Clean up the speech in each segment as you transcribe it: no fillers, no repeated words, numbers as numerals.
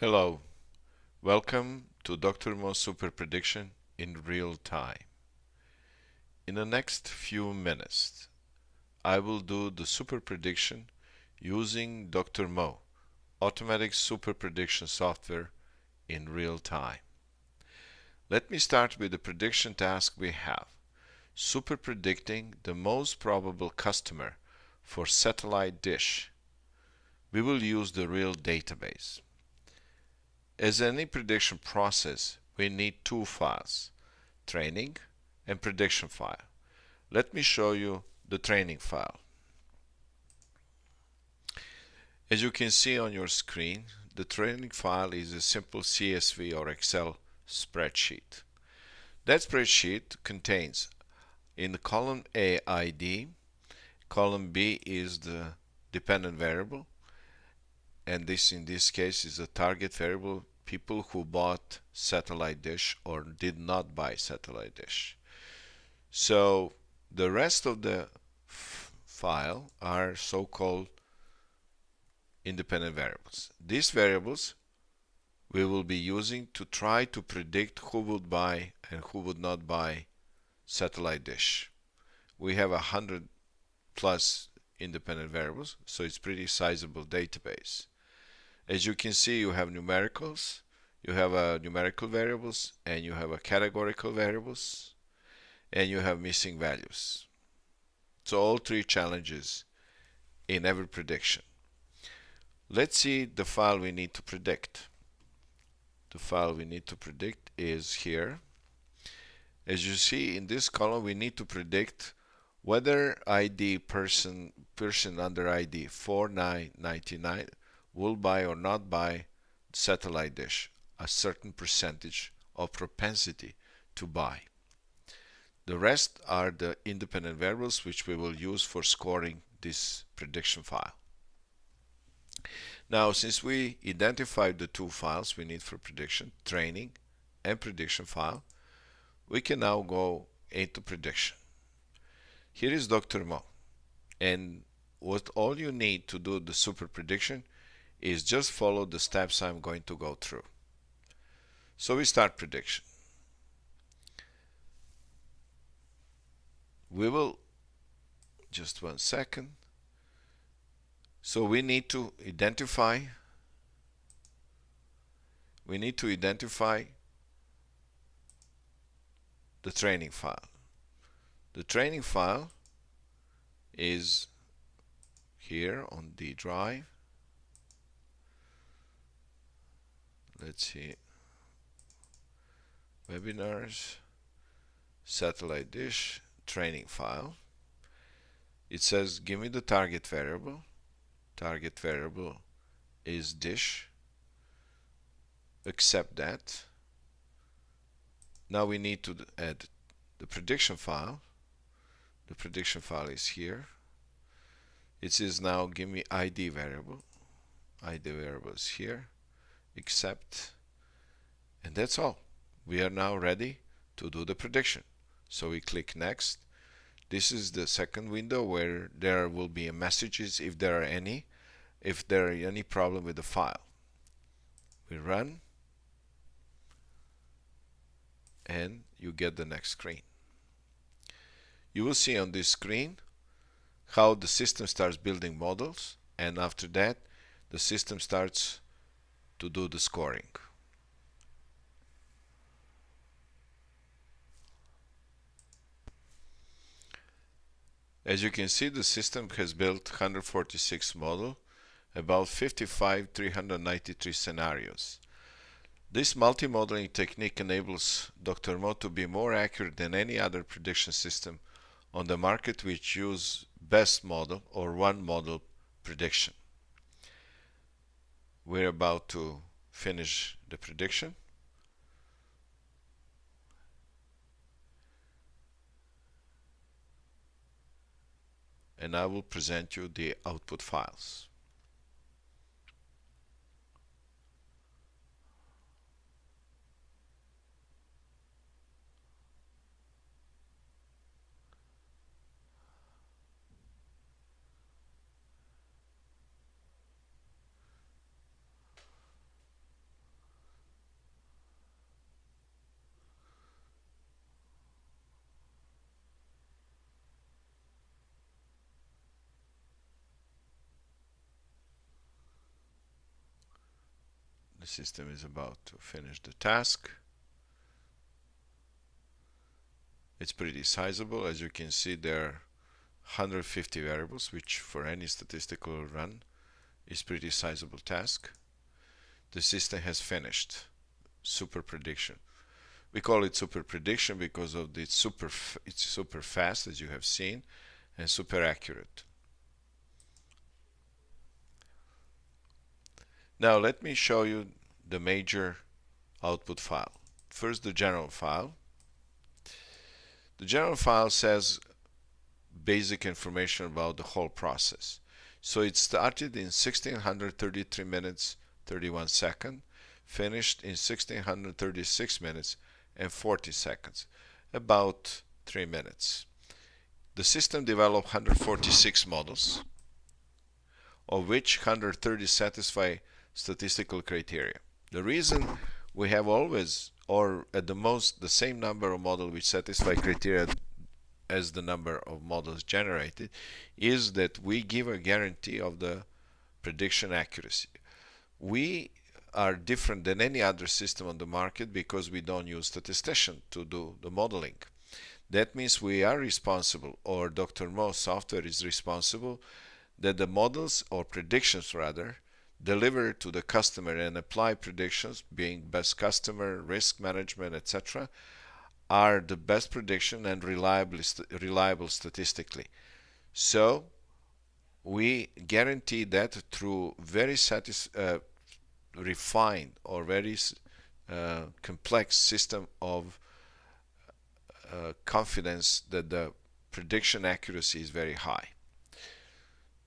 Hello, welcome to Dr. Mo's Super Prediction in real time. In the next few minutes, I will do the super prediction using Dr. Mo, automatic super prediction software in real time. Let me start with the prediction task we have, super predicting the most probable customer for satellite dish. We will use the real database. As any prediction process, we need two files, training and prediction file. Let me show you the training file. As you can see on your screen, the training file is a simple CSV or Excel spreadsheet. That spreadsheet contains in the column A ID, column B is the dependent variable, and this in this case is a target variable, people who bought satellite dish or did not buy satellite dish. So the rest of the file are so-called independent variables. These variables we will be using to try to predict who would buy and who would not buy satellite dish. We have 100 plus independent variables, so it's pretty sizable database. As you can see, you have numericals, you have numerical variables, and you have categorical variables, and you have missing values. So all three challenges in every prediction. Let's see the file we need to predict. The file we need to predict is here. As you see in this column, we need to predict whether ID person under ID 4999 will buy or not buy satellite dish, a certain percentage of propensity to buy. The rest are the independent variables which we will use for scoring this prediction file. Now, since we identified the two files we need for prediction, training and prediction file, we can now go into prediction. Here is Dr. Mo, and what all you need to do the super prediction is just follow the steps I'm going to go through. So we start prediction. We will, just 1 second. So we need to identify the training file. The training file is here on the drive. Let's see, webinars, satellite dish, training file. It says give me the target variable. Target variable is dish. Accept that. Now we need to add the prediction file. The prediction file is here. It says now give me ID variable. ID variable is here. Accept. And that's all. We are now ready to do the prediction. So we click next. This is the second window where there will be messages if there are any problem with the file. We run and you get the next screen. You will see on this screen how the system starts building models, and after that the system starts to do the scoring. As you can see, the system has built 146 models, about 393 scenarios. This multi-modeling technique enables Dr. Mo to be more accurate than any other prediction system on the market which use best model or one model prediction. We're about to finish the prediction. And I will present you the output files. The system is about to finish the task. It's pretty sizable. As you can see, there are 150 variables, which for any statistical run is pretty sizable task. The system has finished. Super prediction. We call it super prediction because of it's super fast, as you have seen, and super accurate. Now let me show you the major output file. First, the general file. The general file says basic information about the whole process. So it started in 1633 minutes 31 seconds, finished in 1636 minutes and 40 seconds, about 3 minutes. The system developed 146 models, of which 130 satisfy statistical criteria. The reason we have always, or at the most, the same number of models which satisfy criteria as the number of models generated is that we give a guarantee of the prediction accuracy. We are different than any other system on the market because we don't use statistician to do the modeling. That means we are responsible, or Dr. Mo's software is responsible, that the models, or predictions rather, deliver to the customer and apply predictions, being best customer, risk management, etc., are the best prediction and reliable statistically. So we guarantee that through very refined or very complex system of confidence that the prediction accuracy is very high.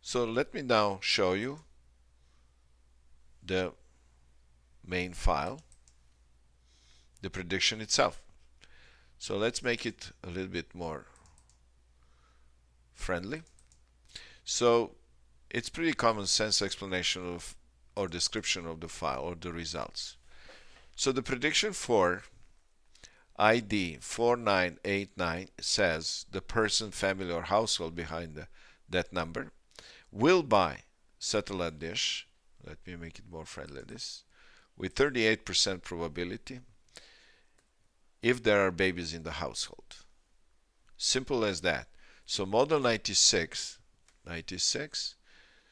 So let me now show you the main file, the prediction itself. So let's make it a little bit more friendly. So it's pretty common sense explanation of or description of the file or the results. So the prediction for ID 4989 says the person, family or household behind that number will buy satellite dish, let me make it more friendly this, with 38% probability if there are babies in the household. Simple as that. So model 96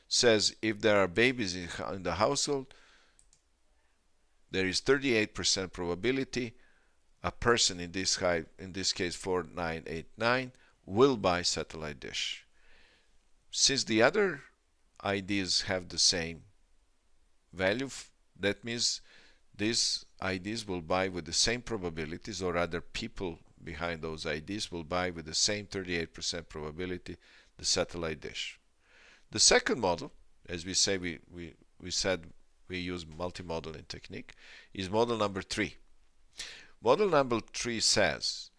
says if there are babies in the household, there is 38% probability a person, in this case 4989, will buy satellite dish. Since the other IDs have the same value, that means these IDs will buy with the same probabilities, or rather people behind those IDs will buy with the same 38% probability the satellite dish. The second model, as we say, we said we use multi-modeling technique, is model number 3. Model number 3 says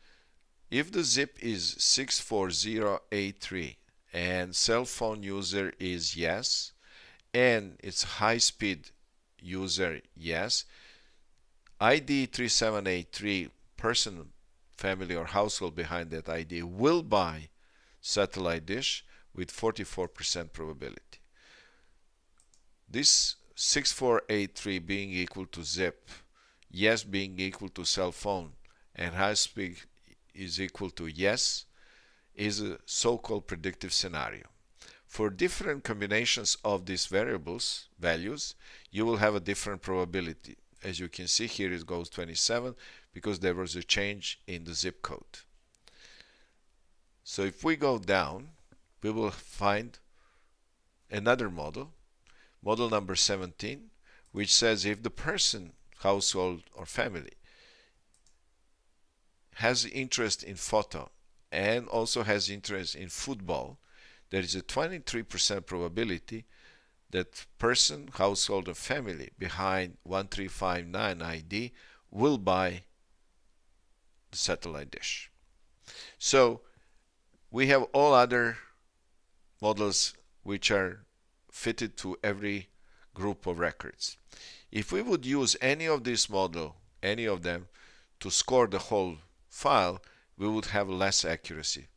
if the zip is 64083 and cell phone user is yes and it's high speed user yes, ID 3783 person, family or household behind that ID will buy satellite dish with 44% probability. This 6483 being equal to zip, yes being equal to cell phone, and high speed is equal to yes, is a so-called predictive scenario. For different combinations of these values, you will have a different probability. As you can see here, it goes 27 because there was a change in the zip code. So if we go down, we will find another model, model number 17, which says if the person, household or family has interest in photo and also has interest in football, there is a 23% probability that person, household or family behind 1359 ID will buy the satellite dish. So we have all other models which are fitted to every group of records. If we would use any of this model, any of them, to score the whole file, we would have less accuracy.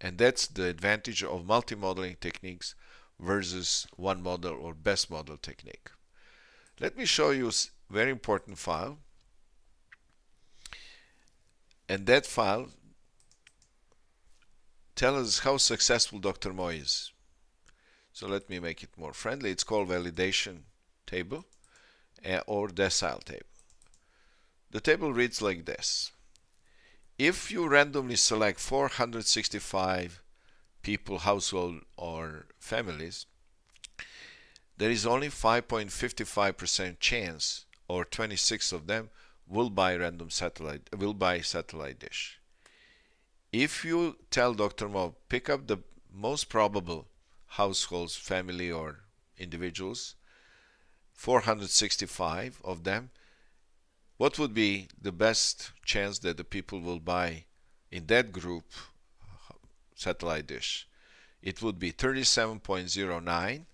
And that's the advantage of multi-modeling techniques versus one model or best model technique. Let me show you a very important file, and that file tells us how successful Dr. Mo is. So let me make it more friendly. It's called validation table or decile table. The table reads like this. If you randomly select 465 people, household or families, there is only 5.55% chance, or 26 of them will buy satellite dish. If you tell Dr. Mo, pick up the most probable households, family or individuals, 465 of them, what would be the best chance that the people will buy in that group satellite dish? It would be 37.09,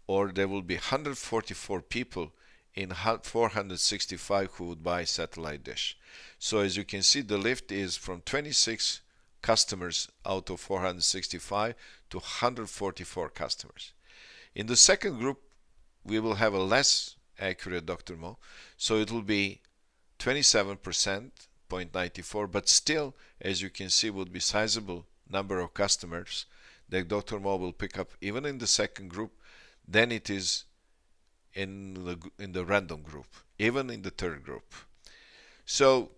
or there will be 144 people in 465 who would buy satellite dish. So as you can see, the lift is from 26 customers out of 465 to 144 customers. In the second group, we will have a less accurate Dr. Mo, so it will be 27%, 0.94, but still, as you can see, would be sizable number of customers that Dr. Mo will pick up even in the second group than it is in the random group, even in the third group. So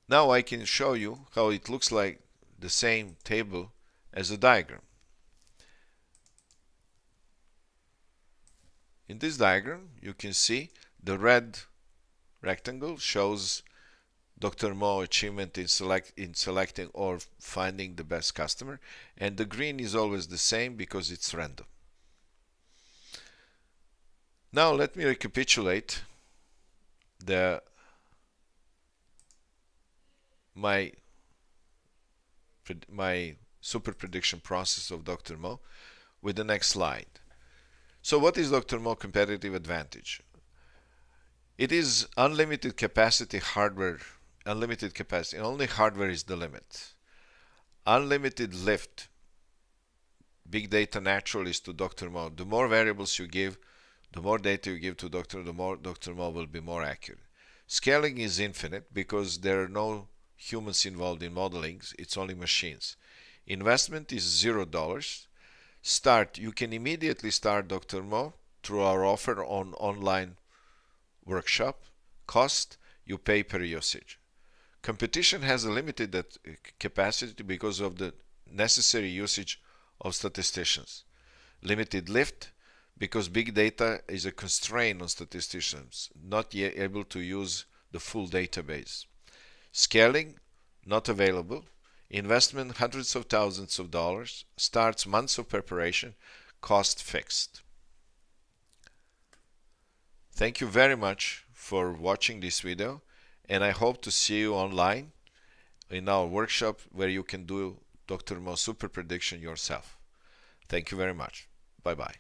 now I can show you how it looks like the same table as a diagram. In this diagram, you can see the red rectangle shows Dr. Mo achievement in selecting or finding the best customer, and the green is always the same because it's random. Now let me recapitulate my super prediction process of Dr. Mo with the next slide. So what is Dr. Mo competitive advantage? It is unlimited capacity hardware, unlimited capacity, only hardware is the limit. Unlimited lift, big data naturalist to Dr. Mo. The more variables you give, the more data you give to the more Dr. Mo will be more accurate. Scaling is infinite because there are no humans involved in modeling, it's only machines. Investment is $0. You can immediately start Dr. Mo through our offer on online workshop. Cost, you pay per usage. Competition has a limited capacity because of the necessary usage of statisticians. Limited lift, because big data is a constraint on statisticians, not yet able to use the full database. Scaling, not available. Investment, hundreds of thousands of dollars. Starts months of preparation. Cost fixed. Thank you very much for watching this video, and I hope to see you online in our workshop where you can do Dr. Mo super prediction yourself. Thank you very much. Bye bye.